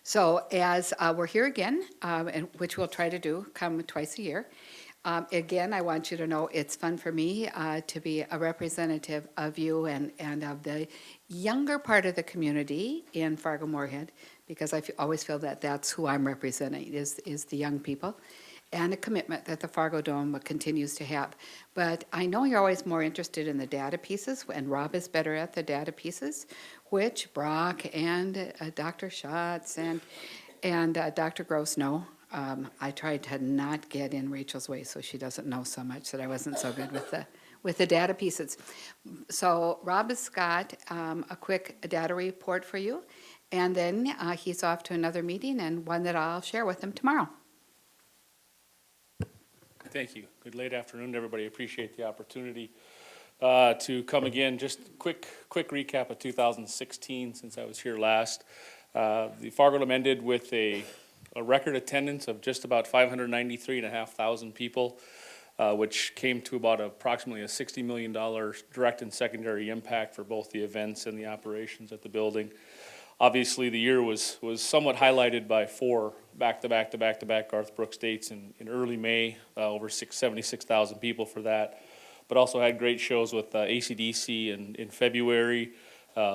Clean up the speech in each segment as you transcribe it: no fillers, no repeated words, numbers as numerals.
So as we're here again, and which we'll try to do, come twice a year. Again, I want you to know it's fun for me to be a representative of you and of the younger part of the community in Fargo-Moorhead, because always feel that that's who I'm representing, is the young people, and a commitment that the Fargo Dome continues to have. But I know you're always more interested in the data pieces, and Rob is better at the data pieces, which Brock and Dr. Schatz and Dr. Gross know. I tried to not get in Rachel's way so she doesn't know so much that I wasn't so good with the data pieces. So Rob has got a quick data report for you, and then he's off to another meeting, and one that I'll share with him tomorrow. Thank you. Good late afternoon, everybody. Appreciate the opportunity to come again. Just quick recap of 2016 since I was here last. The Fargo Dome ended with a record attendance of just about 593,500 people, which came to about approximately a $60 million direct and secondary impact for both the events and the operations at the building. Obviously, the year was somewhat highlighted by 4 back-to-back Garth Brooks dates in early May, over 76,000 people for that, but also had great shows with AC/DC in February,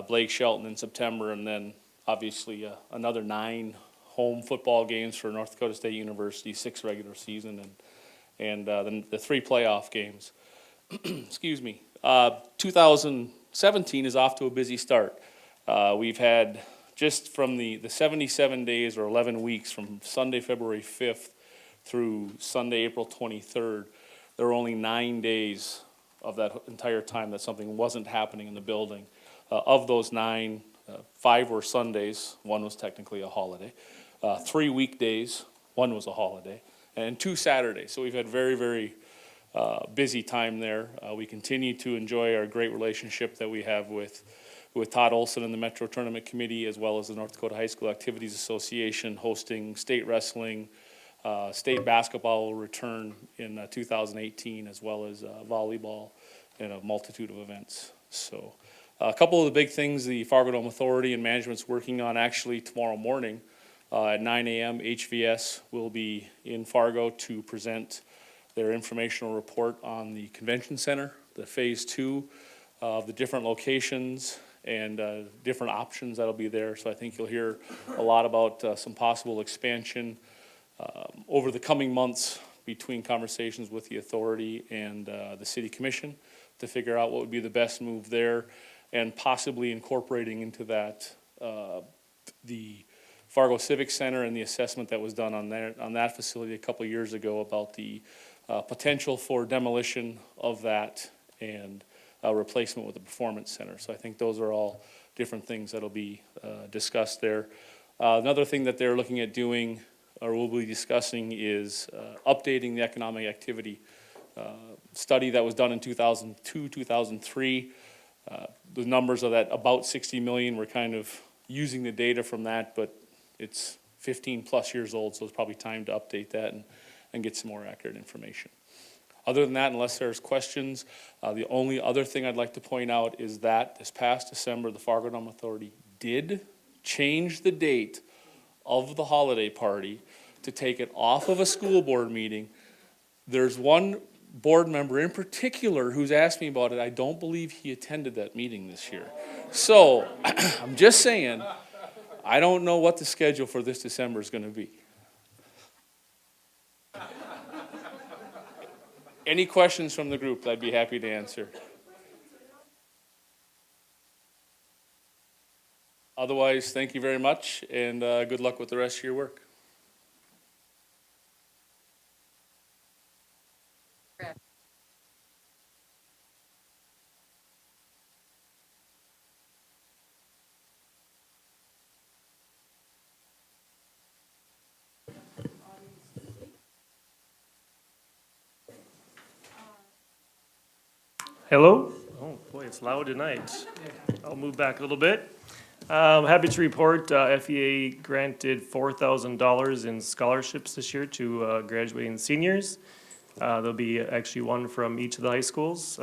Blake Shelton in September, and then obviously another 9 home football games for North Dakota State University, 6 regular season, and then the 3 playoff games. Excuse me. 2017 is off to a busy start. We've had, just from the 77 days or 11 weeks from Sunday, February 5th through Sunday, April 23rd, there were only 9 days of that entire time that something wasn't happening in the building. Of those 9, 5 were Sundays, 1 was technically a holiday, 3 weekdays, 1 was a holiday, and 2 Saturdays. So we've had very, very busy time there. We continue to enjoy our great relationship that we have with Todd Olson and the Metro Tournament Committee, as well as the North Dakota High School Activities Association, hosting state wrestling. State basketball will return in 2018, as well as volleyball and a multitude of events. So a couple of the big things the Fargo Dome Authority and management's working on actually tomorrow morning at 9 a.m. HVS will be in Fargo to present their informational report on the convention center, the phase 2 of the different locations and different options that'll be there. So I think you'll hear a lot about some possible expansion over the coming months between conversations with the authority and the city commission to figure out what would be the best move there, and possibly incorporating into that the Fargo Civic Center and the assessment that was done on that facility a couple of years ago about the potential for demolition of that and replacement with the Performance Center. So I think those are all different things that'll be discussed there. Another thing that they're looking at doing, or we'll be discussing, is updating the economic activity study that was done in 2002, 2003. The numbers of that about 60 million, we're kind of using the data from that, but it's 15 plus years old, so it's probably time to update that and get some more accurate information. Other than that, unless there's questions, the only other thing I'd like to point out is that this past December, the Fargo Dome Authority did change the date of the holiday party to take it off of a school board meeting. There's one board member in particular who's asked me about it. I don't believe he attended that meeting this year. So I'm just saying, I don't know what the schedule for this December is going to be. Any questions from the group, I'd be happy to answer. Otherwise, thank you very much, and good luck with the rest of your work. Hello? Oh boy, it's loud tonight. I'll move back a little bit. Happy to report FEA granted $4,000 in scholarships this year to graduating seniors. There'll be actually one from each of the high schools,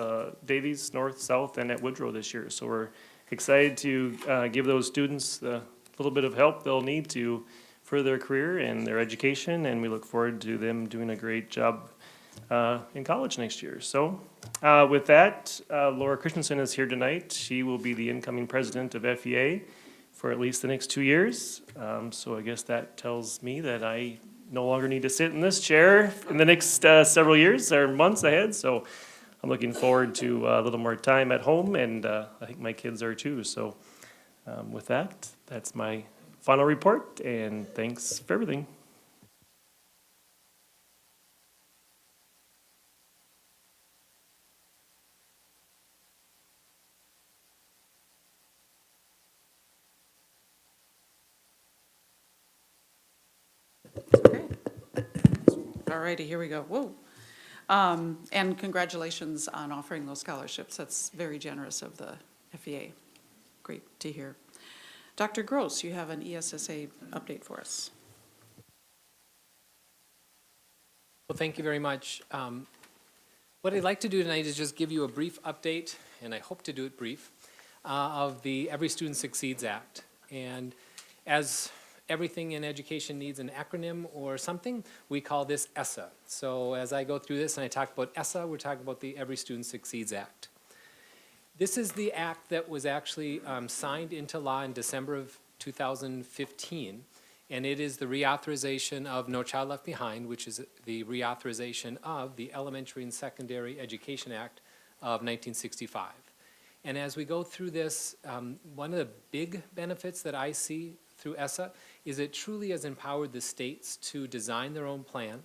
Davies, North, South, and at Woodrow this year. So we're excited to give those students the little bit of help they'll need to further their career and their education, and we look forward to them doing a great job in college next year. So with that, Laura Christensen is here tonight. She will be the incoming president of FEA for at least the next 2 years. So I guess that tells me that I no longer need to sit in this chair in the next several years or months ahead. So I'm looking forward to a little more time at home, and I think my kids are too. So with that, that's my final report, and thanks for everything. Okay. All righty, here we go. Whoa. And congratulations on offering those scholarships. That's very generous of the FEA. Great to hear. Dr. Gross, you have an ESSA update for us. Well, thank you very much. What I'd like to do tonight is just give you a brief update, and I hope to do it brief, of the Every Student Succeeds Act. And as everything in education needs an acronym or something, we call this ESSA. So as I go through this and I talk about ESSA, we're talking about the Every Student Succeeds Act. This is the act that was actually signed into law in December of 2015, and it is the reauthorization of No Child Left Behind, which is the reauthorization of the Elementary and Secondary Education Act of 1965. And as we go through this, one of the big benefits that I see through ESSA is it truly has empowered the states to design their own plan,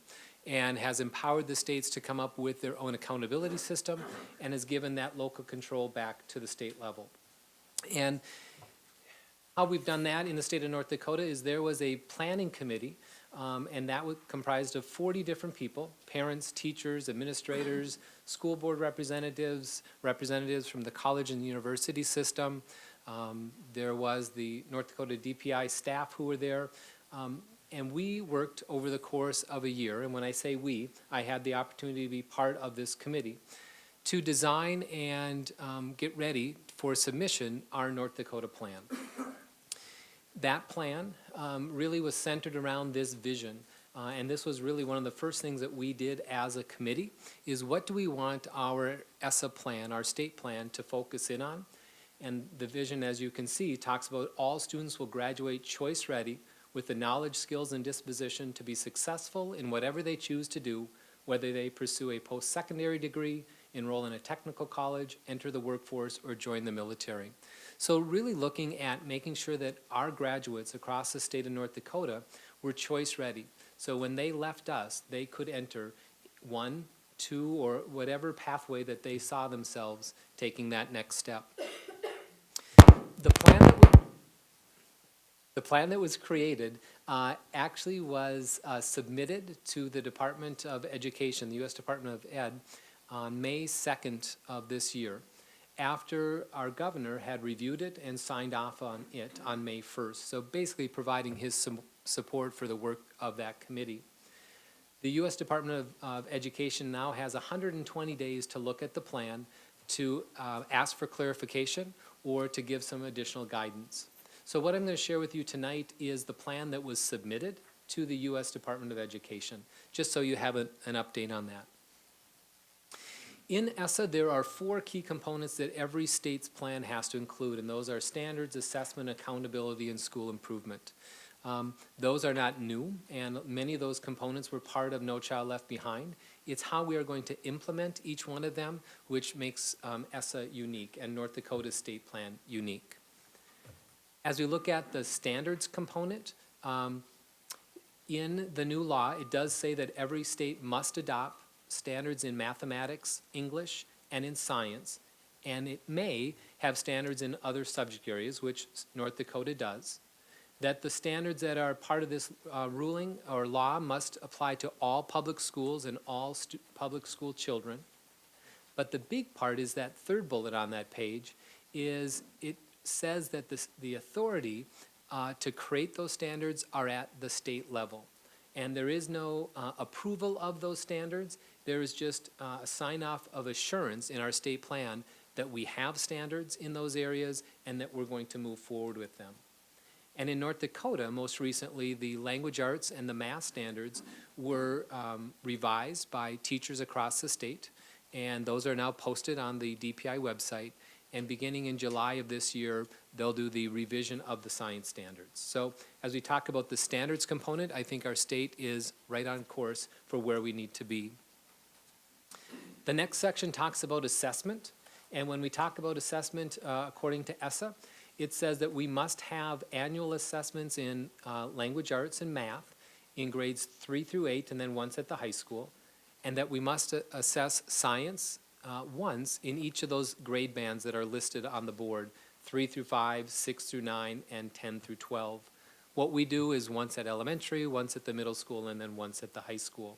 and has empowered the states to come up with their own accountability system, and has given that local control back to the state level. And how we've done that in the state of North Dakota is there was a planning committee, and that was comprised of 40 different people: parents, teachers, administrators, school board representatives, representatives from the college and university system. There was the North Dakota DPI staff who were there. And we worked over the course of a year, and when I say we, I had the opportunity to be part of this committee, to design and get ready for submission our North Dakota plan. That plan really was centered around this vision, and this was really one of the first things that we did as a committee, is what do we want our ESSA plan, our state plan, to focus in on? And the vision, as you can see, talks about all students will graduate choice ready with the knowledge, skills, and disposition to be successful in whatever they choose to do, whether they pursue a post-secondary degree, enroll in a technical college, enter the workforce, or join the military. So really looking at making sure that our graduates across the state of North Dakota were choice ready. So when they left us, they could enter 1, 2, or whatever pathway that they saw themselves taking that next step. The plan that was created actually was submitted to the Department of Education, the U.S. Department of Ed, on May 2nd of this year, after our governor had reviewed it and signed off on it on May 1st. So basically providing his support for the work of that committee. The U.S. Department of Education now has 120 days to look at the plan, to ask for clarification, or to give some additional guidance. So what I'm going to share with you tonight is the plan that was submitted to the U.S. Department of Education, just so you have an update on that. In ESSA, there are 4 key components that every state's plan has to include, and those are standards, assessment, accountability, and school improvement. Those are not new, and many of those components were part of No Child Left Behind. It's how we are going to implement each one of them, which makes ESSA unique and North Dakota's state plan unique. As we look at the standards component, in the new law, it does say that every state must adopt standards in mathematics, English, and in science, and it may have standards in other subject areas, which North Dakota does. That the standards that are part of this ruling or law must apply to all public schools and all public school children. But the big part is that third bullet on that page is it says that the authority to create those standards are at the state level. And there is no approval of those standards. There is just a sign-off of assurance in our state plan that we have standards in those areas and that we're going to move forward with them. And in North Dakota, most recently, the language arts and the math standards were revised by teachers across the state, and those are now posted on the DPI website. And beginning in July of this year, they'll do the revision of the science standards. So as we talk about the standards component, I think our state is right on course for where we need to be. The next section talks about assessment. And when we talk about assessment, according to ESSA, it says that we must have annual assessments in language arts and math in grades 3 through 8 and then once at the high school, and that we must assess science once in each of those grade bands that are listed on the board, 3 through 5, 6 through 9, and 10 through 12. What we do is once at elementary, once at the middle school, and then once at the high school.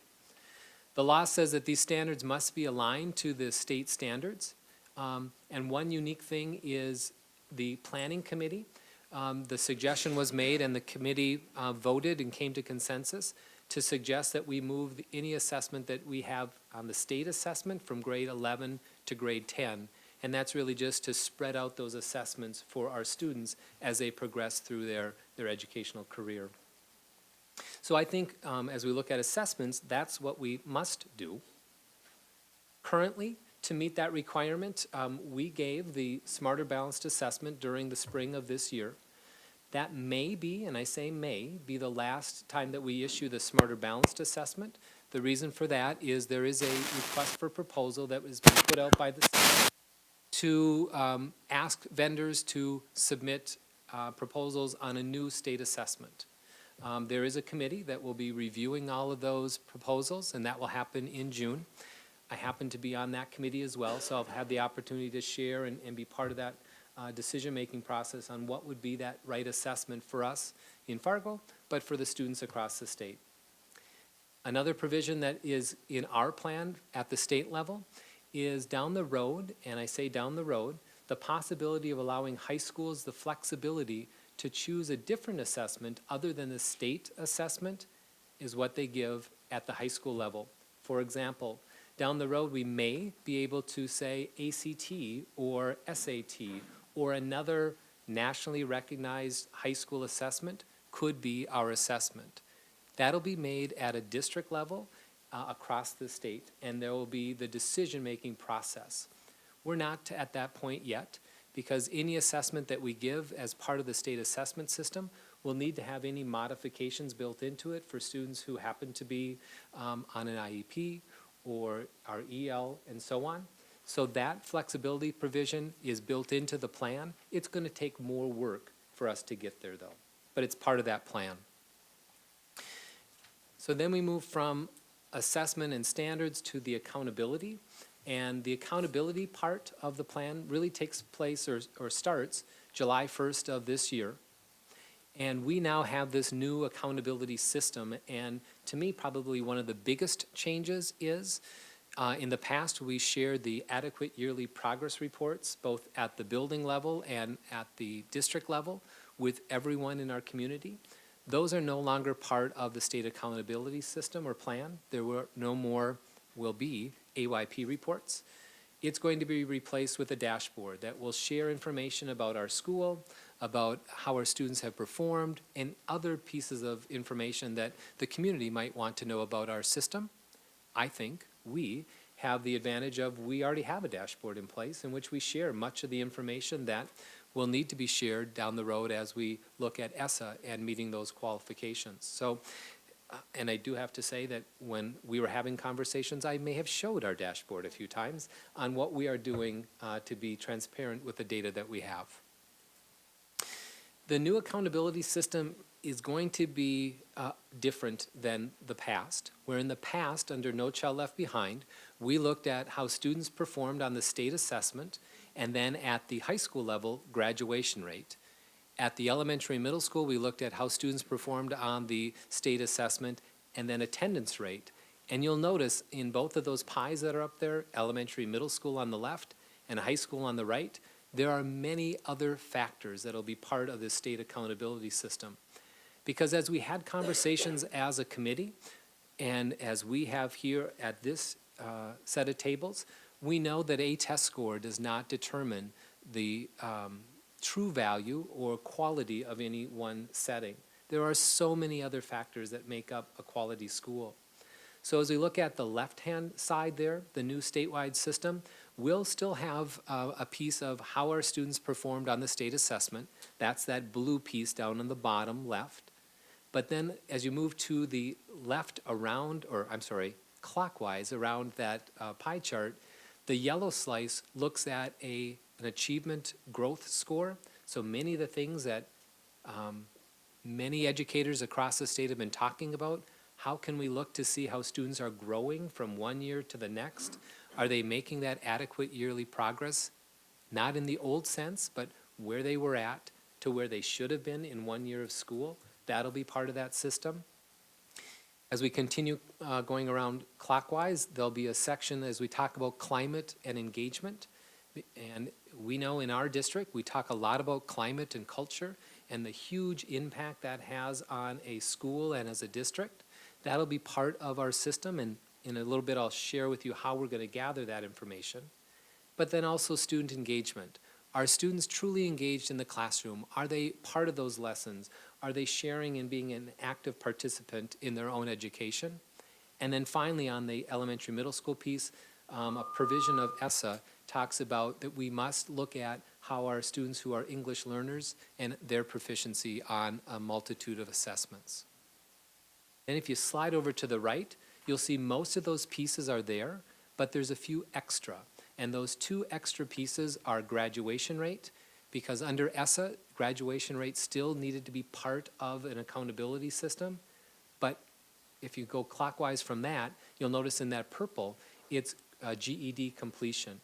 The law says that these standards must be aligned to the state standards. And one unique thing is the planning committee. The suggestion was made and the committee voted and came to consensus to suggest that we move any assessment that we have on the state assessment from grade 11 to grade 10. And that's really just to spread out those assessments for our students as they progress through their educational career. So I think as we look at assessments, that's what we must do. Currently, to meet that requirement, we gave the Smarter Balanced Assessment during the spring of this year. That may be, and I say may, be the last time that we issue the Smarter Balanced Assessment. The reason for that is there is a request for proposal that was being put out by the state to ask vendors to submit proposals on a new state assessment. There is a committee that will be reviewing all of those proposals, and that will happen in June. I happen to be on that committee as well, so I'll have the opportunity to share and be part of that decision-making process on what would be that right assessment for us in Fargo, but for the students across the state. Another provision that is in our plan at the state level is down the road, and I say down the road, the possibility of allowing high schools the flexibility to choose a different assessment other than the state assessment is what they give at the high school level. For example, down the road, we may be able to say ACT or SAT or another nationally recognized high school assessment could be our assessment. That'll be made at a district level across the state, and there will be the decision-making process. We're not at that point yet, because any assessment that we give as part of the state assessment system will need to have any modifications built into it for students who happen to be on an IEP or our EL and so on. So that flexibility provision is built into the plan. It's going to take more work for us to get there though, but it's part of that plan. So then we move from assessment and standards to the accountability. And the accountability part of the plan really takes place or starts July 1st of this year. And we now have this new accountability system. And to me, probably one of the biggest changes is in the past, we shared the adequate yearly progress reports, both at the building level and at the district level, with everyone in our community. Those are no longer part of the state accountability system or plan. There will be AYP reports. It's going to be replaced with a dashboard that will share information about our school, about how our students have performed, and other pieces of information that the community might want to know about our system. I think we have the advantage of we already have a dashboard in place in which we share much of the information that will need to be shared down the road as we look at ESSA and meeting those qualifications. So, and I do have to say that when we were having conversations, I may have showed our dashboard a few times on what we are doing to be transparent with the data that we have. The new accountability system is going to be different than the past, where in the past, under No Child Left Behind, we looked at how students performed on the state assessment and then at the high school level, graduation rate. At the elementary and middle school, we looked at how students performed on the state assessment and then attendance rate. And you'll notice in both of those pies that are up there, elementary, middle school on the left and high school on the right, there are many other factors that will be part of this state accountability system. Because as we had conversations as a committee, and as we have here at this set of tables, we know that a test score does not determine the true value or quality of any one setting. There are so many other factors that make up a quality school. So as we look at the left-hand side there, the new statewide system, we'll still have a piece of how our students performed on the state assessment. That's that blue piece down on the bottom left. But then as you move to the left around, or I'm sorry, clockwise around that pie chart, the yellow slice looks at an achievement growth score. So many of the things that many educators across the state have been talking about. How can we look to see how students are growing from one year to the next? Are they making that adequate yearly progress? Not in the old sense, but where they were at to where they should have been in 1 year of school. That'll be part of that system. As we continue going around clockwise, there'll be a section as we talk about climate and engagement. And we know in our district, we talk a lot about climate and culture and the huge impact that has on a school and as a district. That'll be part of our system, and in a little bit I'll share with you how we're going to gather that information. But then also student engagement. Are students truly engaged in the classroom? Are they part of those lessons? Are they sharing and being an active participant in their own education? And then finally on the elementary middle school piece, a provision of ESSA talks about that we must look at how our students who are English learners and their proficiency on a multitude of assessments. And if you slide over to the right, you'll see most of those pieces are there, but there's a few extra. And those two extra pieces are graduation rate, because under ESSA, graduation rate still needed to be part of an accountability system. But if you go clockwise from that, you'll notice in that purple, it's GED completion.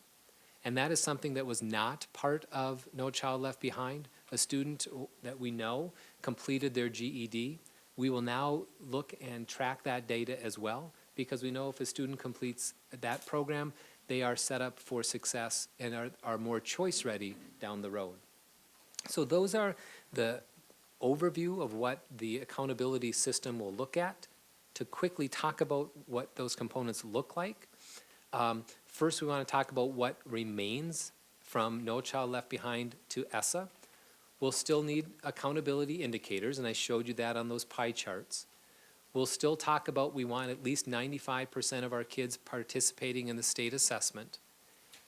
And that is something that was not part of No Child Left Behind. A student that we know completed their GED. We will now look and track that data as well, because we know if a student completes that program, they are set up for success and are more choice ready down the road. So those are the overview of what the accountability system will look at. To quickly talk about what those components look like, first we want to talk about what remains from No Child Left Behind to ESSA. We'll still need accountability indicators, and I showed you that on those pie charts. We'll still talk about we want at least 95% of our kids participating in the state assessment,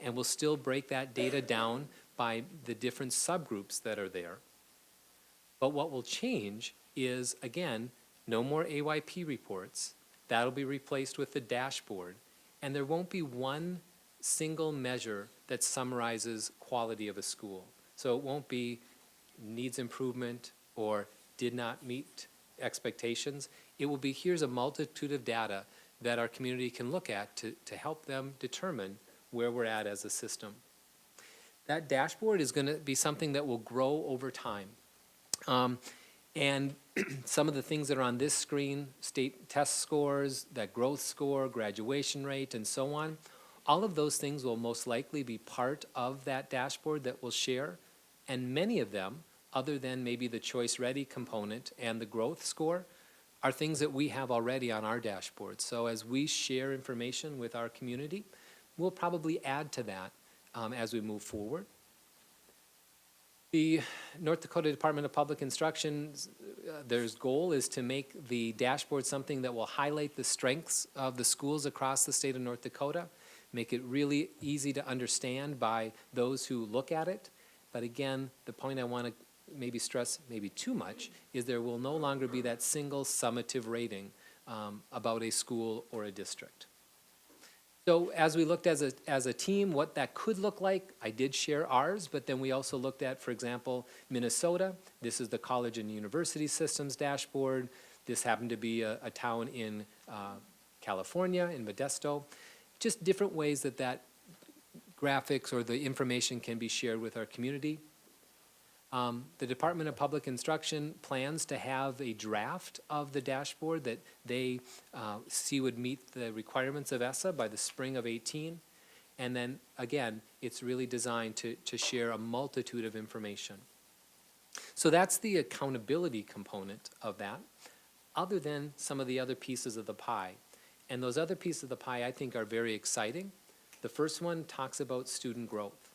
and we'll still break that data down by the different subgroups that are there. But what will change is, again, no more AYP reports. That'll be replaced with the dashboard, and there won't be one single measure that summarizes quality of a school. So it won't be needs improvement or did not meet expectations. It will be, here's a multitude of data that our community can look at to help them determine where we're at as a system. That dashboard is going to be something that will grow over time. And some of the things that are on this screen, state test scores, that growth score, graduation rate, and so on, all of those things will most likely be part of that dashboard that we'll share. And many of them, other than maybe the choice ready component and the growth score, are things that we have already on our dashboard. So as we share information with our community, we'll probably add to that as we move forward. The North Dakota Department of Public Instruction, their goal is to make the dashboard something that will highlight the strengths of the schools across the state of North Dakota, make it really easy to understand by those who look at it. But again, the point I want to maybe stress maybe too much is there will no longer be that single summative rating about a school or a district. So as we looked as a team, what that could look like, I did share ours, but then we also looked at, for example, Minnesota. This is the college and university systems dashboard. This happened to be a town in California, in Modesto. Just different ways that graphics or the information can be shared with our community. The Department of Public Instruction plans to have a draft of the dashboard that they see would meet the requirements of ESSA by the spring of 18. And then, again, it's really designed to share a multitude of information. So that's the accountability component of that, other than some of the other pieces of the pie. And those other pieces of the pie I think are very exciting. The first one talks about student growth.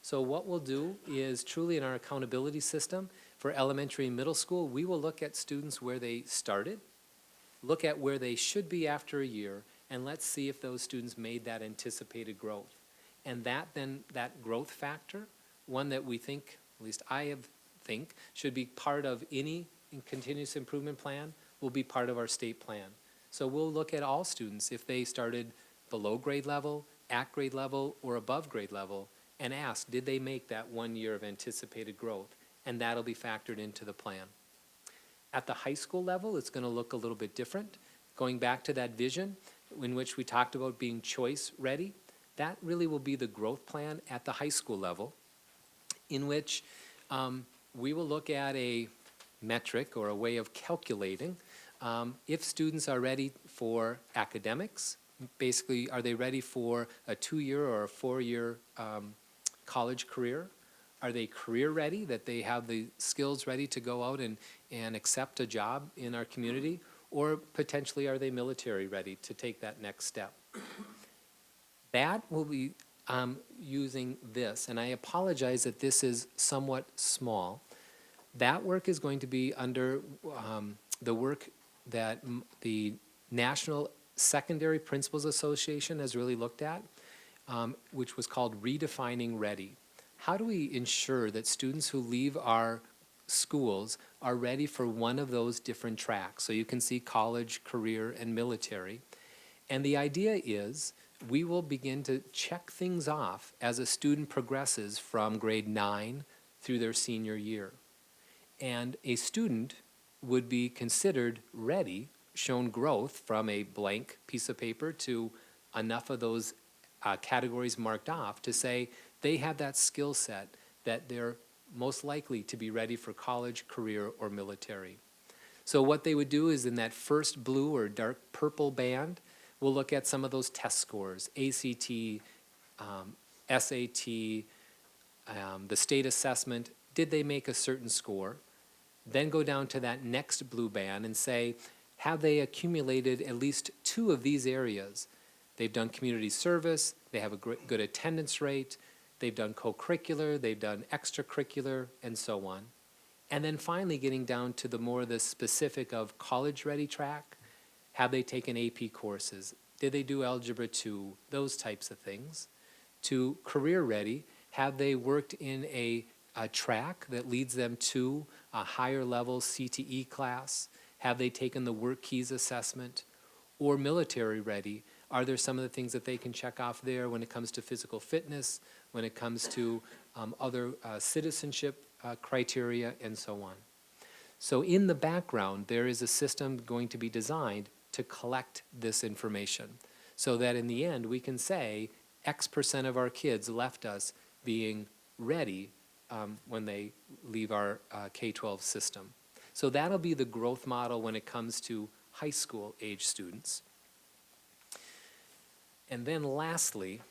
So what we'll do is truly in our accountability system for elementary and middle school, we will look at students where they started, look at where they should be after a year, and let's see if those students made that anticipated growth. And that growth factor, one that we think, at least think, should be part of any continuous improvement plan, will be part of our state plan. So we'll look at all students if they started below grade level, at grade level, or above grade level, and ask, did they make that 1 year of anticipated growth? And that'll be factored into the plan. At the high school level, it's going to look a little bit different. Going back to that vision in which we talked about being choice ready, that really will be the growth plan at the high school level, in which we will look at a metric or a way of calculating if students are ready for academics. Basically, are they ready for a 2-year or a 4-year college career? Are they career ready, that they have the skills ready to go out and accept a job in our community? Or potentially are they military ready to take that next step? That will be using this, and I apologize that this is somewhat small. That work is going to be under the work that the National Secondary Principals Association has really looked at, which was called Redefining Ready. How do we ensure that students who leave our schools are ready for one of those different tracks? So you can see college, career, and military. And the idea is we will begin to check things off as a student progresses from grade 9 through their senior year. And a student would be considered ready, shown growth from a blank piece of paper to enough of those categories marked off to say they have that skill set that they're most likely to be ready for college, career, or military. So what they would do is in that first blue or dark purple band, we'll look at some of those test scores, ACT, SAT, the state assessment. Did they make a certain score? Then go down to that next blue band and say, have they accumulated at least 2 of these areas? They've done community service, they have a good attendance rate, they've done co-curricular, they've done extracurricular, and so on. And then finally getting down to the specific of college-ready track. Have they taken AP courses? Did they do Algebra 2? Those types of things. To career-ready, have they worked in a track that leads them to a higher level CTE class? Have they taken the Work Keys assessment? Or military-ready, are there some of the things that they can check off there when it comes to physical fitness, when it comes to other citizenship criteria, and so on? So in the background, there is a system going to be designed to collect this information so that in the end we can say X% of our kids left us being ready when they leave our K-12 system. So that'll be the growth model when it comes to high school age students. And then lastly,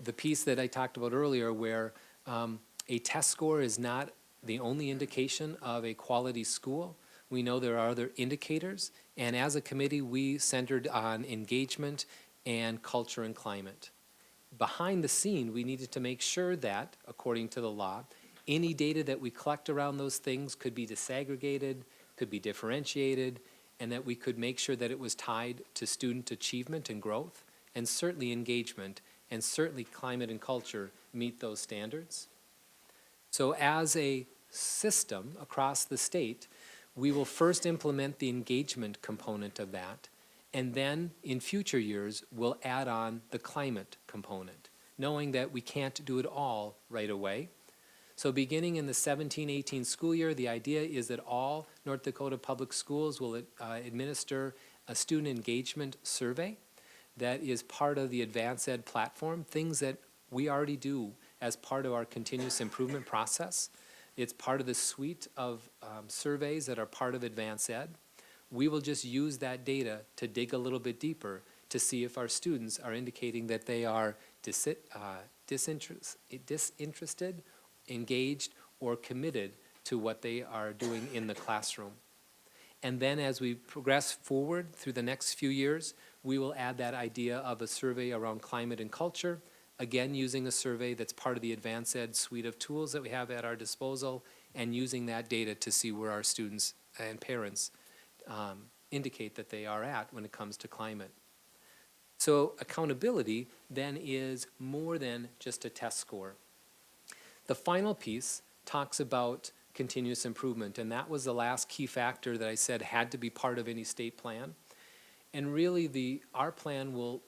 the piece that I talked about earlier where a test score is not the only indication of a quality school. We know there are other indicators, and as a committee, we centered on engagement and culture and climate. Behind the scene, we needed to make sure that, according to the law, any data that we collect around those things could be disaggregated, could be differentiated, and that we could make sure that it was tied to student achievement and growth, and certainly engagement, and certainly climate and culture meet those standards. So as a system across the state, we will first implement the engagement component of that, and then in future years, we'll add on the climate component, knowing that we can't do it all right away. So beginning in the 17-18 school year, the idea is that all North Dakota public schools will administer a student engagement survey that is part of the Advanced Ed platform, things that we already do as part of our continuous improvement process. It's part of the suite of surveys that are part of Advanced Ed. We will just use that data to dig a little bit deeper to see if our students are indicating that they are disinterested, engaged, or committed to what they are doing in the classroom. And then as we progress forward through the next few years, we will add that idea of a survey around climate and culture again, using a survey that's part of the Advanced Ed suite of tools that we have at our disposal, and using that data to see where our students and parents indicate that they are at when it comes to climate. So accountability then is more than just a test score. The final piece talks about continuous improvement, and that was the last key factor that I said had to be part of any state plan. And really our plan will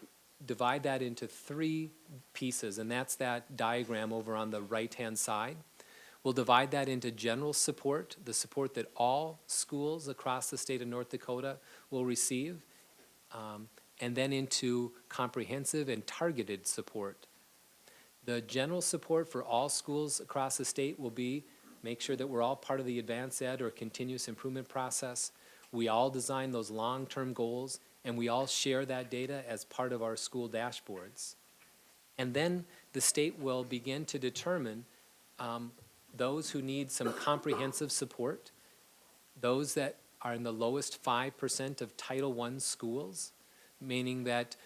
divide that into 3 pieces, and that's that diagram over on the right-hand side. We'll divide that into general support, the support that all schools across the state of North Dakota will receive, and then into comprehensive and targeted support. The general support for all schools across the state will be make sure that we're all part of the advanced ed or continuous improvement process. We all design those long-term goals, and we all share that data as part of our school dashboards. And then the state will begin to determine those who need some comprehensive support, those that are in the lowest 5% of Title I schools, meaning that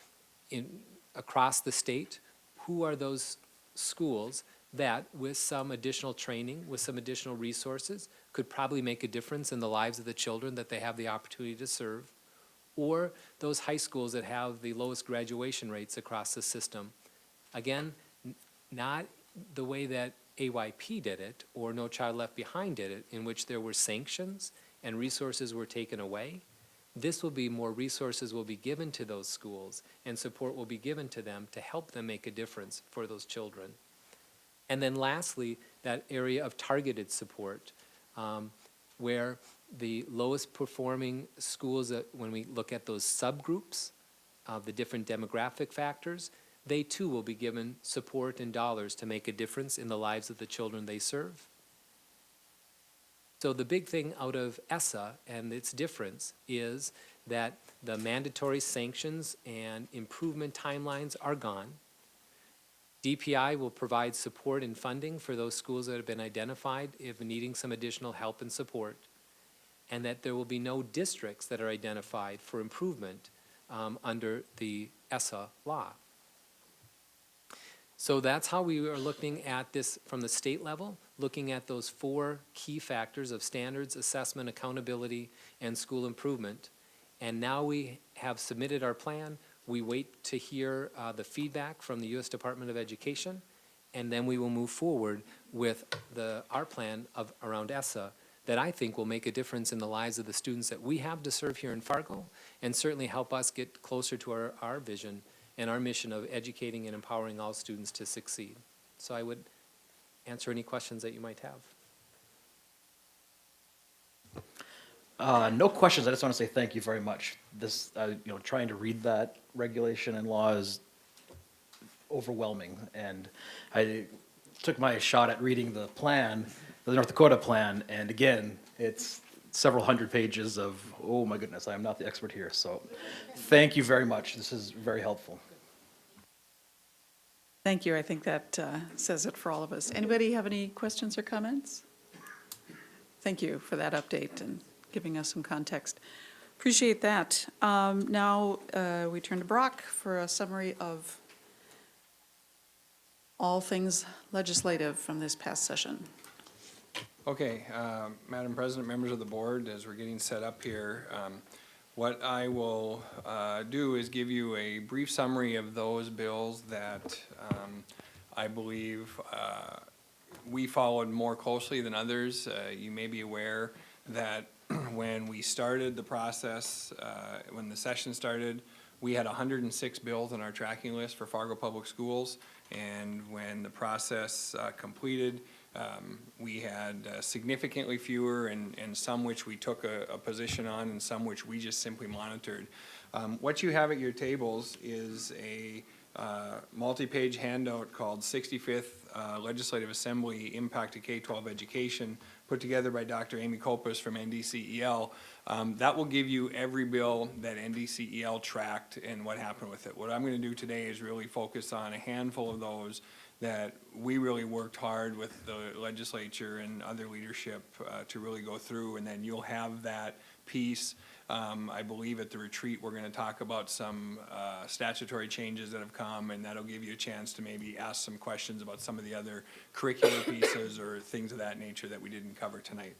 across the state, who are those schools that with some additional training, with some additional resources, could probably make a difference in the lives of the children that they have the opportunity to serve, or those high schools that have the lowest graduation rates across the system. Again, not the way that AYP did it, or No Child Left Behind did it, in which there were sanctions and resources were taken away. This will be more resources will be given to those schools, and support will be given to them to help them make a difference for those children. And then lastly, that area of targeted support, where the lowest performing schools, that when we look at those subgroups of the different demographic factors, they too will be given support and dollars to make a difference in the lives of the children they serve. So the big thing out of ESSA and its difference is that the mandatory sanctions and improvement timelines are gone. DPI will provide support and funding for those schools that have been identified if needing some additional help and support, and that there will be no districts that are identified for improvement under the ESSA law. So that's how we are looking at this from the state level, looking at those 4 key factors of standards, assessment, accountability, and school improvement. And now we have submitted our plan. We wait to hear the feedback from the U.S. Department of Education, and then we will move forward with our plan around ESSA that I think will make a difference in the lives of the students that we have to serve here in Fargo, and certainly help us get closer to our vision and our mission of educating and empowering all students to succeed. So I would answer any questions that you might have. No questions. I just want to say thank you very much. This, trying to read that regulation and law is overwhelming, and I took my shot at reading the plan, the North Dakota plan, and again, it's several hundred pages of, oh my goodness, I am not the expert here. So, thank you very much. This is very helpful. Thank you. I think that says it for all of us. Anybody have any questions or comments? Thank you for that update and giving us some context. Appreciate that. Now we turn to Brock for a summary of all things legislative from this past session. Okay, Madam President, members of the board, as we're getting set up here, what I will do is give you a brief summary of those bills that I believe we followed more closely than others. You may be aware that when we started the process, when the session started, we had 106 bills on our tracking list for Fargo Public Schools, and when the process completed, we had significantly fewer, and some which we took a position on, and some which we just simply monitored. What you have at your tables is a multi-page handout called 65th Legislative Assembly Impact to K-12 Education, put together by Dr. Amy Kopis from NDCEL. That will give you every bill that NDCEL tracked and what happened with it. What I'm going to do today is really focus on a handful of those that we really worked hard with the legislature and other leadership to really go through, and then you'll have that piece I believe at the retreat, we're gonna talk about some statutory changes that have come, and that'll give you a chance to maybe ask some questions about some of the other curricular pieces or things of that nature that we didn't cover tonight.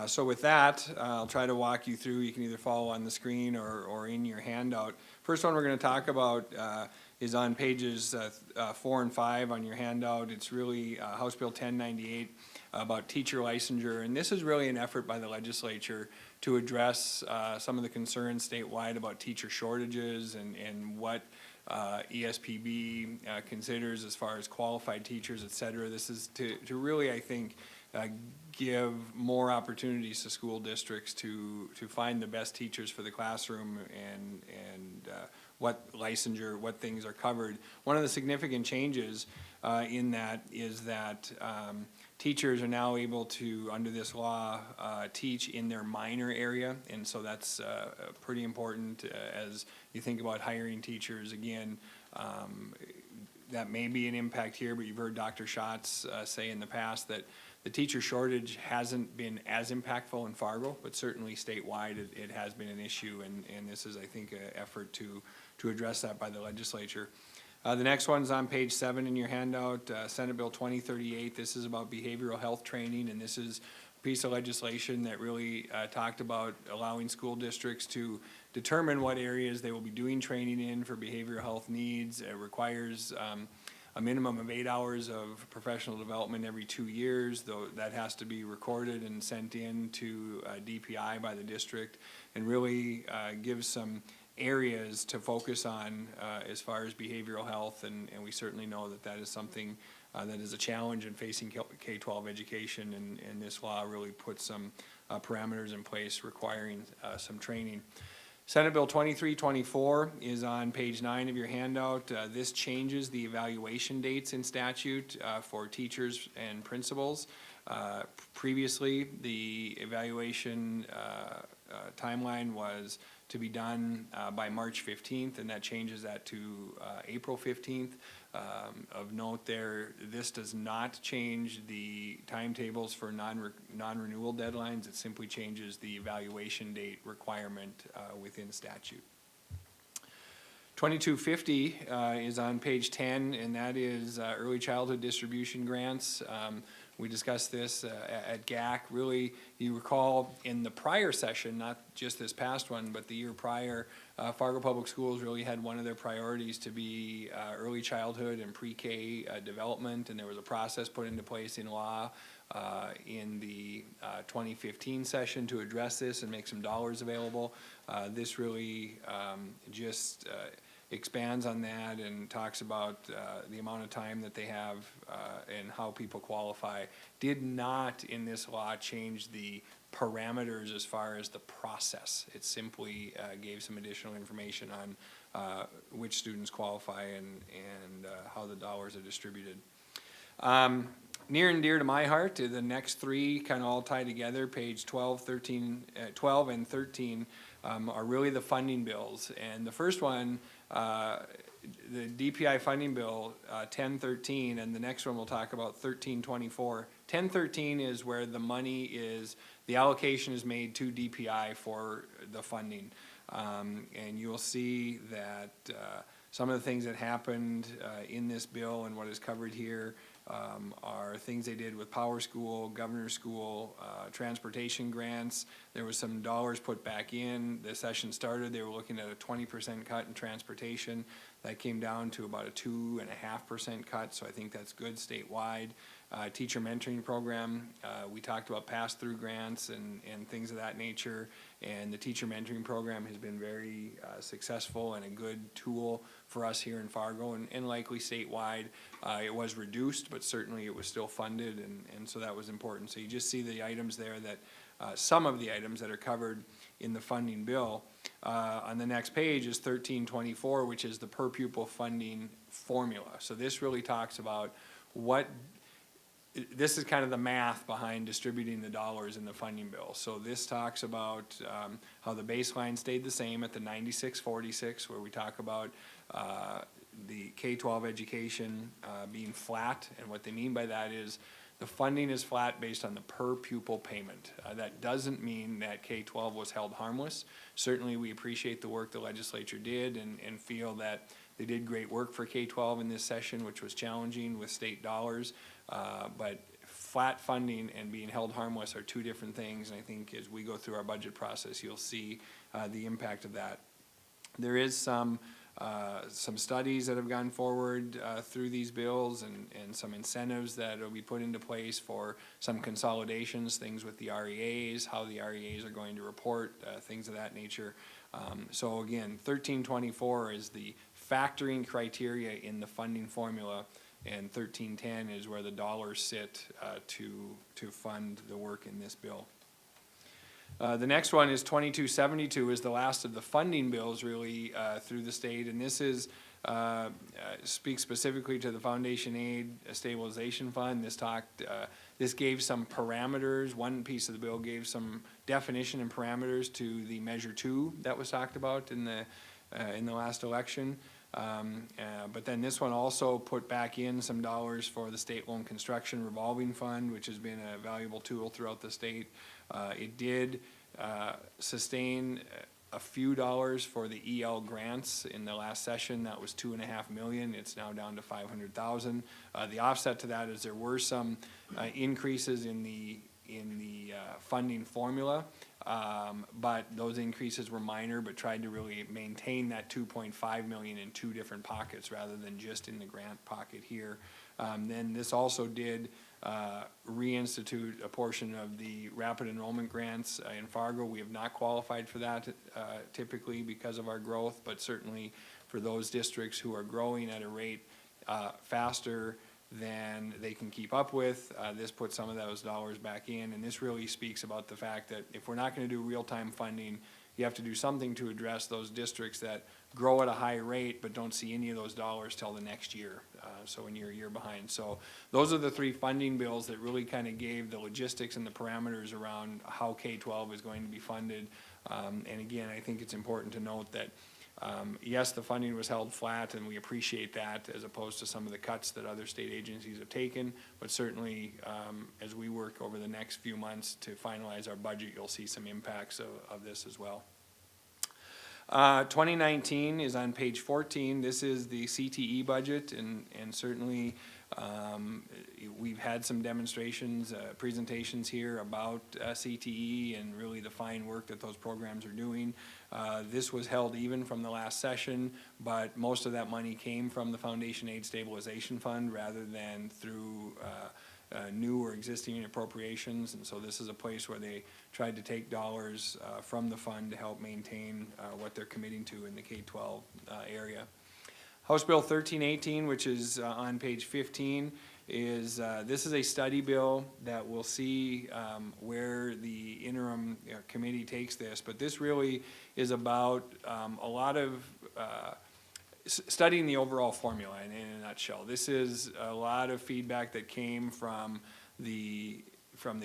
So with that, I'll try to walk you through. You can either follow on the screen or in your handout. First one we're gonna talk about is on pages 4 and 5 on your handout. It's really House Bill 1098 about teacher licensure, and this is really an effort by the legislature to address some of the concerns statewide about teacher shortages and what ESPB considers as far as qualified teachers, et cetera. This is to really, I think, give more opportunities to school districts to find the best teachers for the classroom and what licensure, what things are covered. One of the significant changes in that is that teachers are now able to, under this law, teach in their minor area, and so that's pretty important as you think about hiring teachers. Again, that may be an impact here, but you've heard Dr. Schatz say in the past that the teacher shortage hasn't been as impactful in Fargo, but certainly statewide it has been an issue, and this is, I think, an effort to address that by the legislature. The next one's on page 7 in your handout, Senate Bill 2038. This is about behavioral health training, and this is a piece of legislation that really talked about allowing school districts to determine what areas they will be doing training in for behavioral health needs. It requires a minimum of 8 hours of professional development every 2 years, though that has to be recorded and sent in to DPI by the district, and really gives some areas to focus on as far as behavioral health, and we certainly know that that is something that is a challenge in facing K-12 education, and this law really puts some parameters in place requiring some training. Senate Bill 2324 is on page 9 of your handout. This changes the evaluation dates in statute for teachers and principals. Previously, the evaluation timeline was to be done by March 15th, and that changes that to April 15th. Of note there, this does not change the timetables for non-renewal deadlines. It simply changes the evaluation date requirement within statute. 2250 is on page 10, and that is early childhood distribution grants. We discussed this at GAC. Really, you recall in the prior session, not just this past one, but the year prior, Fargo Public Schools really had one of their priorities to be early childhood and pre-K development, and there was a process put into place in law in the 2015 session to address this and make some dollars available. This really just expands on that and talks about the amount of time that they have and how people qualify. Did not in this law change the parameters as far as the process. It simply gave some additional information on which students qualify and how the dollars are distributed. Near and dear to my heart, the next three kind of all tie together. Page 12, 12 and 13 are really the funding bills. And the first one, the DPI funding bill, 1013, and the next one we'll talk about 1324. 1013 is where the money is, the allocation is made to DPI for the funding. And you'll see that some of the things that happened in this bill and what is covered here are things they did with Power School, Governor's School, transportation grants. There was some dollars put back in. The session started, they were looking at a 20% cut in transportation. That came down to about a 2.5% cut, so I think that's good statewide. Teacher mentoring program, we talked about pass-through grants and things of that nature, and the teacher mentoring program has been very successful and a good tool for us here in Fargo and likely statewide. It was reduced, but certainly it was still funded, and so that was important. So you just see the items there that, some of the items that are covered in the funding bill. On the next page is 1324, which is the per pupil funding formula. So this really talks about this is kind of the math behind distributing the dollars in the funding bill. So this talks about how the baseline stayed the same at the 9646, where we talk about the K-12 education being flat, and what they mean by that is The funding is flat based on the per pupil payment. That doesn't mean that K-12 was held harmless. Certainly, we appreciate the work the legislature did and feel that they did great work for K-12 in this session, which was challenging with state dollars. But flat funding and being held harmless are two different things, and I think as we go through our budget process, you'll see the impact of that. There is some studies that have gone forward through these bills and some incentives that will be put into place for some consolidations, things with the REAs, how the REAs are going to report, things of that nature. So again, 1324 is the factoring criteria in the funding formula, and 1310 is where the dollars sit to fund the work in this bill. The next one is 2272 is the last of the funding bills really through the state, and this is speaks specifically to the Foundation Aid Stabilization Fund. This gave some parameters. One piece of the bill gave some definition and parameters to the Measure 2 that was talked about in the last election. But then this one also put back in some dollars for the State Loan Construction Revolving Fund, which has been a valuable tool throughout the state. It did sustain a few dollars for the EL grants in the last session. That was $2.5 million. It's now down to $500,000. The offset to that is there were some increases in the funding formula. But those increases were minor, but tried to really maintain that $2.5 million in two different pockets rather than just in the grant pocket here. Then this also did reinstitute a portion of the rapid enrollment grants in Fargo. We have not qualified for that typically because of our growth, but certainly for those districts who are growing at a rate faster than they can keep up with. This puts some of those dollars back in, and this really speaks about the fact that if we're not going to do real-time funding, you have to do something to address those districts that grow at a high rate but don't see any of those dollars till the next year, so when you're a year behind. So those are the three funding bills that really kind of gave the logistics and the parameters around how K-12 is going to be funded. And again, I think it's important to note that yes, the funding was held flat, and we appreciate that as opposed to some of the cuts that other state agencies have taken. But certainly, as we work over the next few months to finalize our budget, you'll see some impacts of this as well. 2019 is on page 14. This is the CTE budget, and certainly we've had some demonstrations, presentations here about CTE and really the fine work that those programs are doing. This was held even from the last session, but most of that money came from the Foundation Aid Stabilization Fund rather than through new or existing appropriations, and so this is a place where they tried to take dollars from the fund to help maintain what they're committing to in the K-12 area. House Bill 1318, which is on page 15, is this is a study bill that we'll see where the interim committee takes this, but this really is about a lot of studying the overall formula in a nutshell. This is a lot of feedback that came from the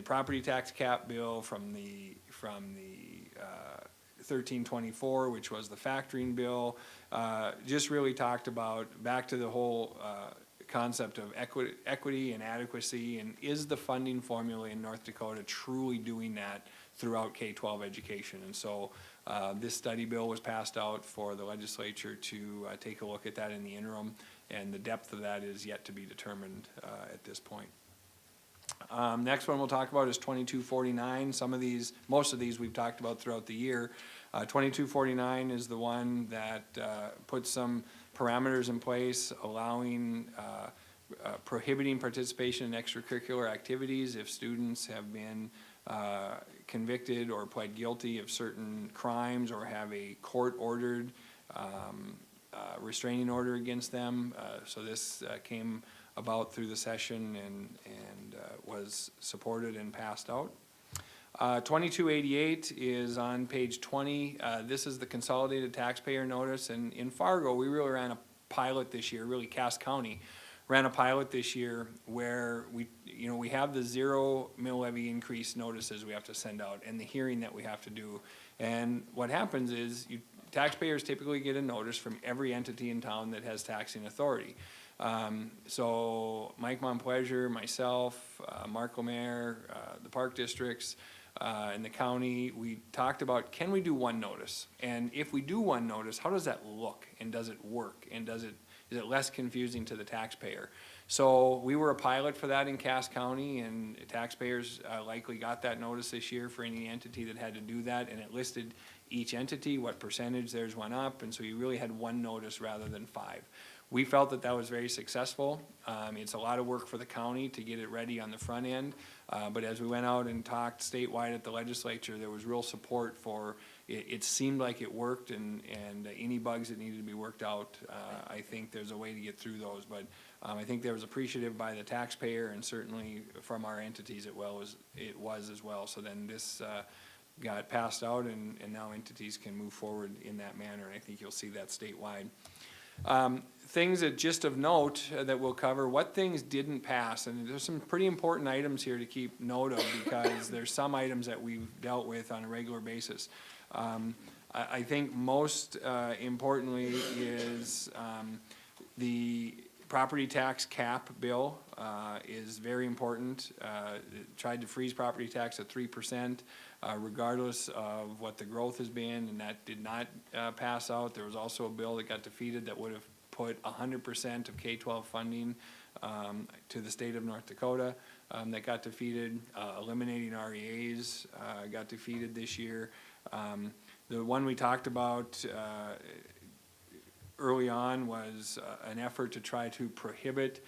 property tax cap bill, from the 1324, which was the factoring bill. Just really talked about back to the whole concept of equity and adequacy, and is the funding formula in North Dakota truly doing that throughout K-12 education? And so this study bill was passed out for the legislature to take a look at that in the interim, and the depth of that is yet to be determined at this point. Next one we'll talk about is 2249. Most of these we've talked about throughout the year. 2249 is the one that puts some parameters in place allowing prohibiting participation in extracurricular activities if students have been convicted or pled guilty of certain crimes or have a court-ordered restraining order against them. So this came about through the session and was supported and passed out. 2288 is on page 20. This is the Consolidated Taxpayer Notice, and in Fargo, we really ran a pilot this year, really Cass County ran a pilot this year where we have the zero mill levy increase notices we have to send out and the hearing that we have to do. And what happens is taxpayers typically get a notice from every entity in town that has taxing authority. So Mike Montplaisir, myself, Mark Lemaire, the park districts, and the county, we talked about, can we do one notice? And if we do one notice, how does that look? And does it work? And is it less confusing to the taxpayer? So we were a pilot for that in Cass County, and taxpayers likely got that notice this year for any entity that had to do that, and it listed each entity, what percentage theirs went up, and so you really had one notice rather than 5. We felt that that was very successful. It's a lot of work for the county to get it ready on the front end, but as we went out and talked statewide at the legislature, there was real support for it. It seemed like it worked, and any bugs that needed to be worked out, I think there's a way to get through those. But I think there was appreciative by the taxpayer, and certainly from our entities it was as well. So then this got passed out, and now entities can move forward in that manner, and I think you'll see that statewide. Things that just of note that we'll cover, what things didn't pass, and there's some pretty important items here to keep note of, because there's some items that we've dealt with on a regular basis. I think most importantly is the property tax cap bill is very important. It tried to freeze property tax at 3%, regardless of what the growth has been, and that did not pass out. There was also a bill that got defeated that would have put 100% of K-12 funding to the state of North Dakota. That got defeated. Eliminating REAs got defeated this year. The one we talked about early on was an effort to try to prohibit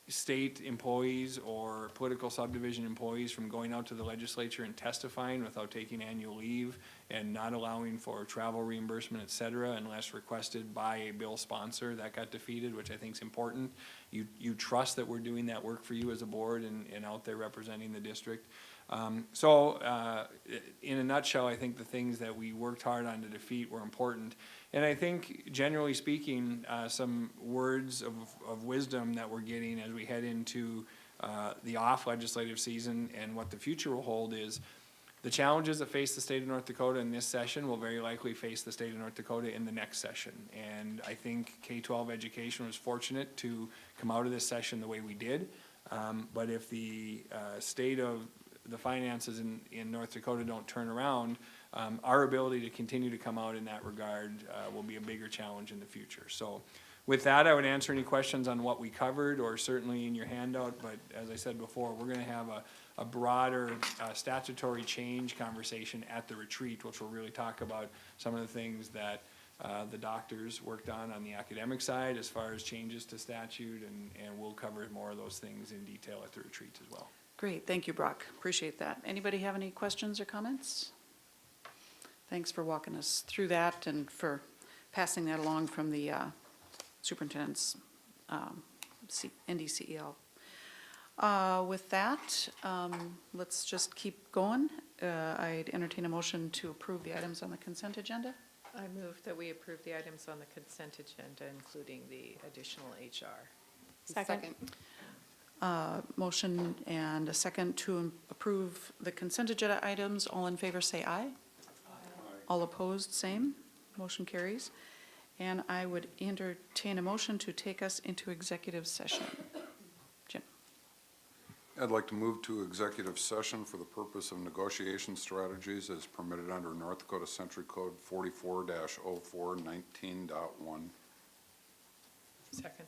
state employees or political subdivision employees from going out to the legislature and testifying without taking annual leave, and not allowing for travel reimbursement, et cetera, unless requested by a bill sponsor. That got defeated, which I think is important. You trust that we're doing that work for you as a board and out there representing the district. So in a nutshell, I think the things that we worked hard on to defeat were important. And I think, generally speaking, some words of wisdom that we're getting as we head into the off legislative season and what the future will hold is the challenges that face the state of North Dakota in this session will very likely face the state of North Dakota in the next session. And I think K-12 education was fortunate to come out of this session the way we did. But if the state of the finances in North Dakota don't turn around, our ability to continue to come out in that regard will be a bigger challenge in the future. So with that, I would answer any questions on what we covered, or certainly in your handout, but as I said before, we're gonna have a broader statutory change conversation at the retreat, which will really talk about some of the things that the doctors worked on the academic side as far as changes to statute, and we'll cover more of those things in detail at the retreat as well. Great, thank you, Brock. Appreciate that. Anybody have any questions or comments? Thanks for walking us through that and for passing that along from the superintendent's NDCEL. With that, let's just keep going. I'd entertain a motion to approve the items on the consent agenda. I move that we approve the items on the consent agenda, including the additional HR. Second. Motion and a second to approve the consent agenda items. All in favor say aye. Aye. All opposed, same. Motion carries. And I would entertain a motion to take us into executive session. Jim. I'd like to move to executive session for the purpose of negotiation strategies as permitted under North Dakota Century Code 44-04-19.1. Second.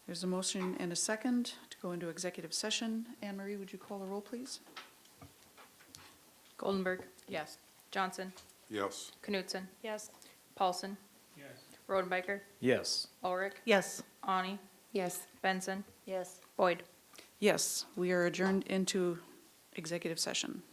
There's a motion and a second to go into executive session. Anne Marie, would you call the roll, please? Goldenberg, Yes. Johnson, Yes. Knutson, Yes. Paulson. Yes. Rodenbiker, Yes. Ulrich, Yes. Ani, Yes. Benson, Yes. Boyd. Yes, we are adjourned into executive session.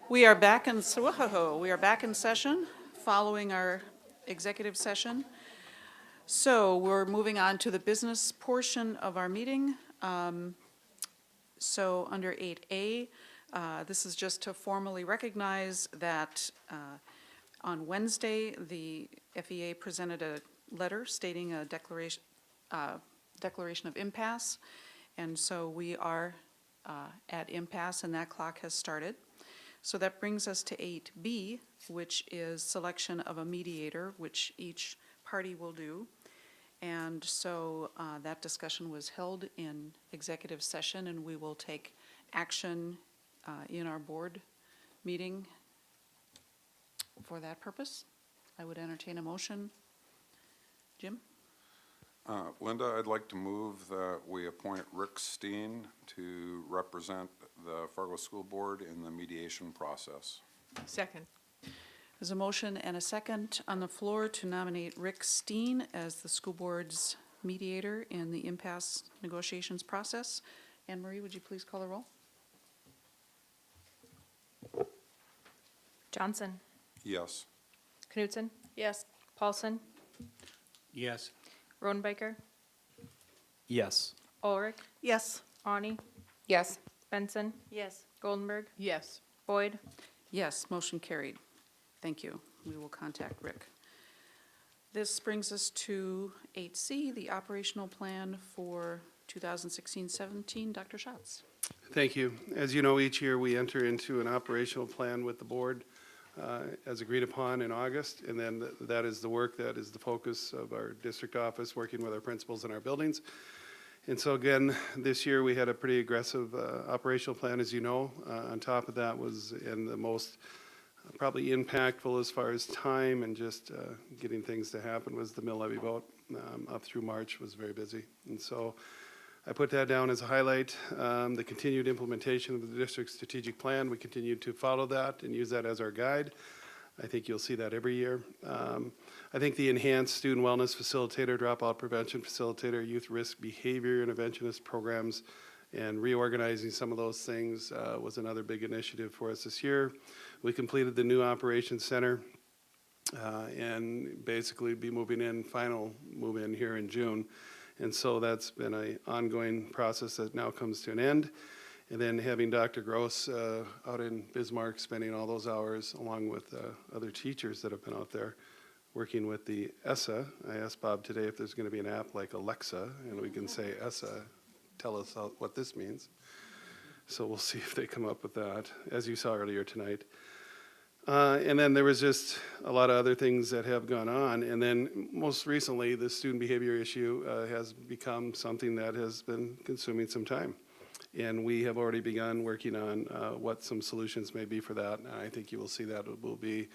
We are back in, we are back in session following our executive session. So we're moving on to the business portion of our meeting. So under 8A, this is just to formally recognize that on Wednesday, the FEA presented a letter stating a declaration of impasse. And so we are at impasse, and that clock has started. So that brings us to 8B, which is selection of a mediator, which each party will do. And so that discussion was held in executive session, and we will take action in our board meeting for that purpose. I would entertain a motion. Jim? Linda, I'd like to move that we appoint Rick Steen to represent the Fargo School Board in the mediation process. Second. There's a motion and a second on the floor to nominate Rick Steen as the school board's mediator in the impasse negotiations process. Anne Marie, would you please call the roll? Johnson, Yes. Knutson, Yes. Paulson, Yes. Rodenbacher, Yes. Ulrich, Yes. Ani, Yes. Benson, Yes. Goldenberg, Yes. Boyd, Yes, motion carried. Thank you. We will contact Rick. This brings us to 8C, the operational plan for 2016-17. Dr. Schatz. Thank you. As you know, each year we enter into an operational plan with the board as agreed upon in August, and then that is the work that is the focus of our district office, working with our principals in our buildings. And so again, this year we had a pretty aggressive operational plan, as you know. On top of that was, and the most probably impactful as far as time and just getting things to happen, was the mill levy vote. Up through March was very busy. And so I put that down as a highlight. The continued implementation of the district's strategic plan, we continue to follow that and use that as our guide. I think you'll see that every year. I think the enhanced student wellness facilitator, dropout prevention facilitator, youth risk behavior interventionist programs, and reorganizing some of those things was another big initiative for us this year. We completed the new operations center and basically be moving in, final move in here in June. And so that's been an ongoing process that now comes to an end. And then having Dr. Gross out in Bismarck, spending all those hours along with other teachers that have been out there working with the ESSA. I asked Bob today if there's going to be an app like Alexa, and we can say, ESSA, tell us what this means. So we'll see if they come up with that, as you saw earlier tonight. And then there was just a lot of other things that have gone on. And then most recently, the student behavior issue has become something that has been consuming some time. And we have already begun working on what some solutions may be for that. And I think you will see that it will be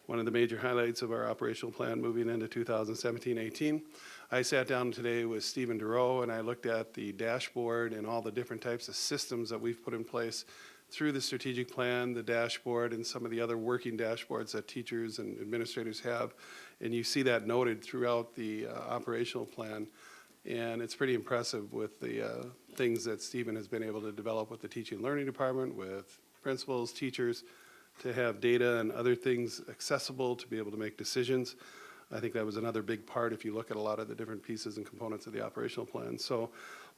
one of the major highlights of our operational plan moving into 2017-18. I sat down today with Stephen Durow and I looked at the dashboard and all the different types of systems that we've put in place through the strategic plan, the dashboard, and some of the other working dashboards that teachers and administrators have. And you see that noted throughout the operational plan. And it's pretty impressive with the things that Stephen has been able to develop with the teaching and learning department, with principals, teachers, to have data and other things accessible to be able to make decisions. I think that was another big part if you look at a lot of the different pieces and components of the operational plan. So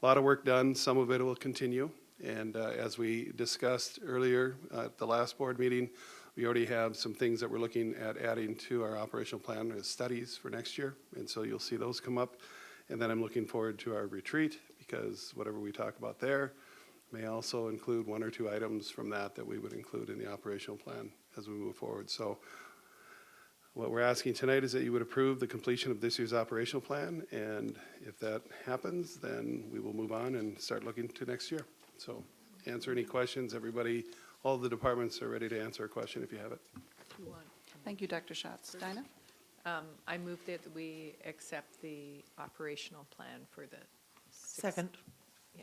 a lot of work done. Some of it will continue. And as we discussed earlier at the last board meeting, we already have some things that we're looking at adding to our operational plan as studies for next year. And so you'll see those come up. And then I'm looking forward to our retreat, because whatever we talk about there may also include one or two items from that we would include in the operational plan as we move forward. So what we're asking tonight is that you would approve the completion of this year's operational plan. And if that happens, then we will move on and start looking to next year. So answer any questions. Everybody, all the departments are ready to answer a question if you have it. Thank you, Dr. Schatz. Dinah? I move that we accept the operational plan for the Second. Yeah.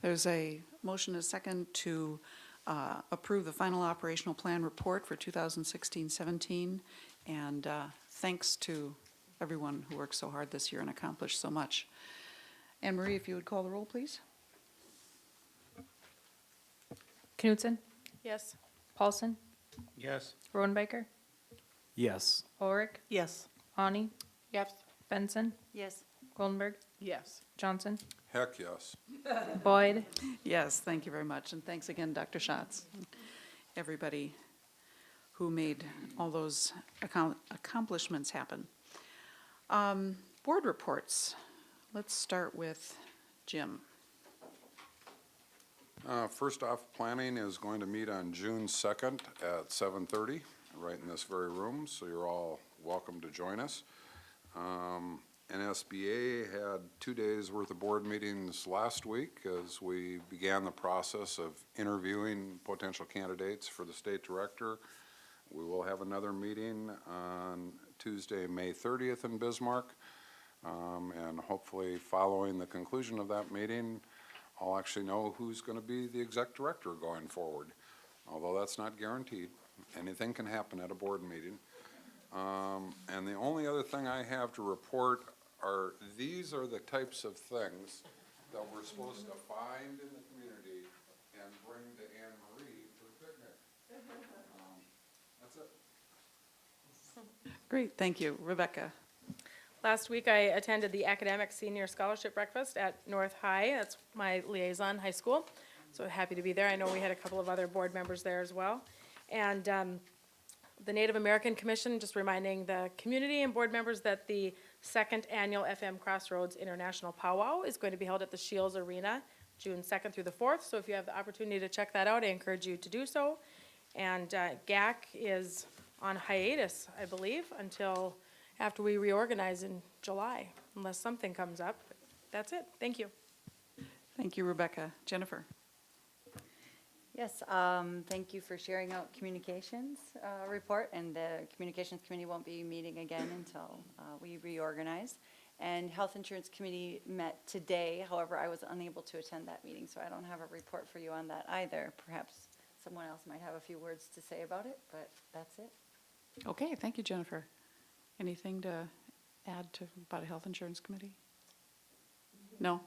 There's a motion and a second to approve the final operational plan report for 2016-17. And thanks to everyone who worked so hard this year and accomplished so much. Anne Marie, if you would call the roll, please. Knutson, Yes. Paulson, Yes. Rodenbacher, Yes. Ulrich, Yes. Ani, Yes. Benson, Yes. Goldenberg, Yes. Johnson, Heck, yes. Boyd, Yes, thank you very much, and thanks again, Dr. Schatz. Everybody who made all those accomplishments happen. Board reports. Let's start with Jim. First off, planning is going to meet on June 2nd at 7:30, right in this very room, so you're all welcome to join us. NSBA had 2 days worth of board meetings last week as we began the process of interviewing potential candidates for the state director. We will have another meeting on Tuesday, May 30th in Bismarck. And hopefully following the conclusion of that meeting, I'll actually know who's going to be the exec director going forward. Although that's not guaranteed. Anything can happen at a board meeting. And the only other thing I have to report are, these are the types of things that we're supposed to find in the community and bring to Anne Marie for the picnic. That's it. Great, thank you. Rebecca. Last week, I attended the Academic Senior Scholarship Breakfast at North High. That's my liaison high school, so happy to be there. I know we had a couple of other board members there as well. And the Native American Commission, just reminding the community and board members that the second annual FM Crossroads International Powwow is going to be held at the Shields Arena, June 2nd through the 4th. So if you have the opportunity to check that out, I encourage you to do so. And GAC is on hiatus, I believe, until after we reorganize in July, unless something comes up. That's it. Thank you. Thank you, Rebecca. Jennifer. Yes, thank you for sharing out communications report, and the communications committee won't be meeting again until we reorganize. And Health Insurance Committee met today, however, I was unable to attend that meeting, so I don't have a report for you on that either. Perhaps someone else might have a few words to say about it, but that's it. Okay, thank you, Jennifer. Anything to add to about a Health Insurance Committee? No?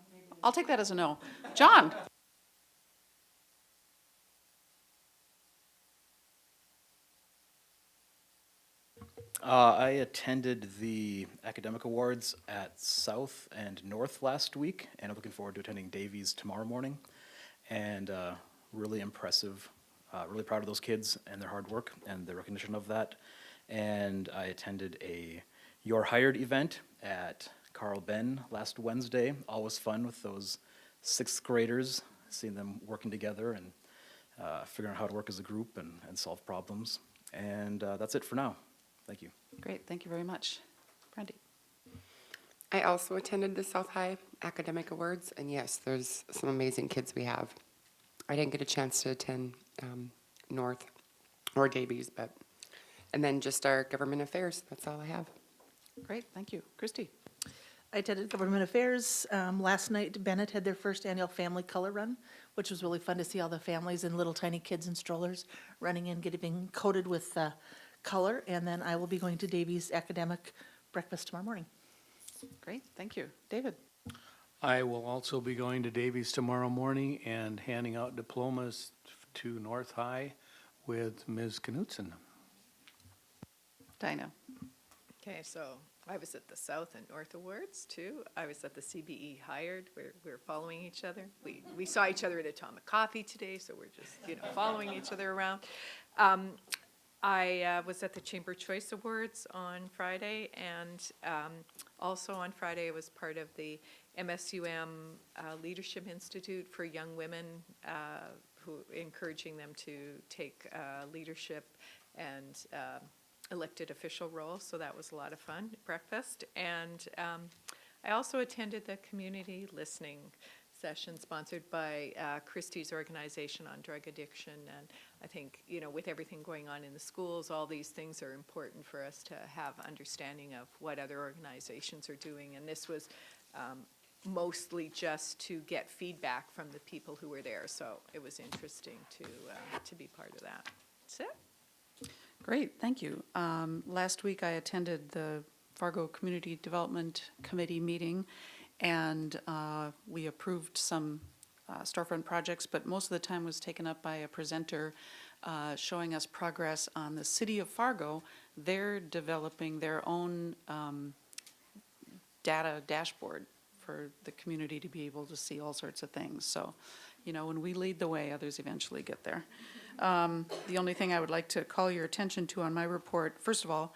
I'll take that as a no. John? I attended the academic awards at South and North last week, and I'm looking forward to attending Davies tomorrow morning. And really impressive, really proud of those kids and their hard work and the recognition of that. And I attended a You're Hired event at Carl Ben last Wednesday. Always fun with those sixth graders, seeing them working together and figuring out how to work as a group and solve problems. And that's it for now. Thank you. Great, thank you very much. Brandy? I also attended the South High Academic Awards, and yes, there's some amazing kids we have. I didn't get a chance to attend North or Davies, and then just our government affairs. That's all I have. Great, thank you. Christy? I attended Government Affairs. Last night, Bennett had their first annual family color run, which was really fun to see all the families and little tiny kids in strollers running in, getting coated with color. And then I will be going to Davies Academic Breakfast tomorrow morning. Great, thank you. David? I will also be going to Davies tomorrow morning and handing out diplomas to North High with Ms. Knutson. Dinah? Okay, so I was at the South and North Awards too. I was at the CBE Hired, where we're following each other. We saw each other at Atomic Coffee today, so we're just, following each other around. I was at the Chamber Choice Awards on Friday, and also on Friday I was part of the MSUM Leadership Institute for young women, who encouraging them to take leadership and elected official role, so that was a lot of fun, breakfast. And I also attended the community listening session sponsored by Christie's organization on drug addiction. And I think, with everything going on in the schools, all these things are important for us to have understanding of what other organizations are doing. And this was mostly just to get feedback from the people who were there. So it was interesting to be part of that. That's it. Great, thank you. Last week I attended the Fargo Community Development Committee meeting, and we approved some storefront projects, but most of the time was taken up by a presenter showing us progress on the city of Fargo. They're developing their own data dashboard for the community to be able to see all sorts of things. So, you know, when we lead the way, others eventually get there. The only thing I would like to call your attention to on my report, first of all,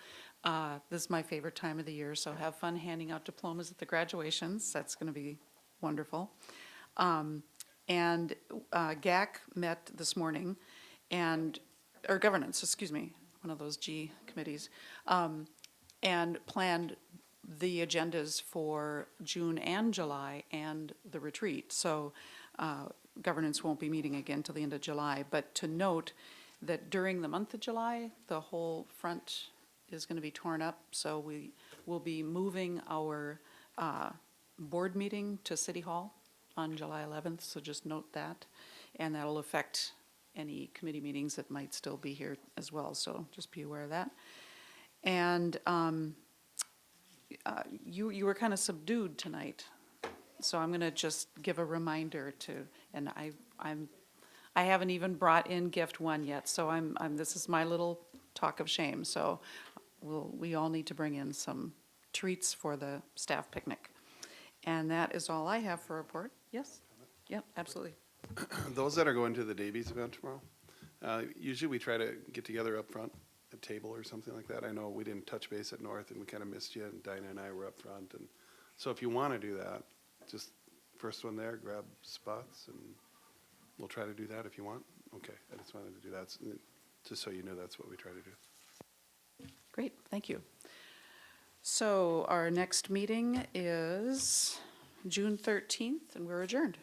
this is my favorite time of the year, so have fun handing out diplomas at the graduations. That's going to be wonderful. And GAC met this morning, or governance, excuse me, one of those G committees, and planned the agendas for June and July and the retreat. So governance won't be meeting again till the end of July. But to note that during the month of July, the whole front is going to be torn up. So we will be moving our board meeting to City Hall on July 11th. So just note that. And that'll affect any committee meetings that might still be here as well. So just be aware of that. And you were kind of subdued tonight, so I'm going to just give a reminder to, and I haven't even brought in gift one yet, so this is my little talk of shame. So we all need to bring in some treats for the staff picnic, and that is all I have for a report. Yes, yep, absolutely. Those that are going to the Davies event tomorrow, usually we try to get together up front, a table or something like that. I know we didn't touch base at North and we kind of missed you, and Dinah and I were up front. And so if you want to do that, just first one there, grab spots, and we'll try to do that if you want. Okay, I just wanted to do that, just so you know that's what we try to do. Great, thank you. So our next meeting is June 13th, and we're adjourned.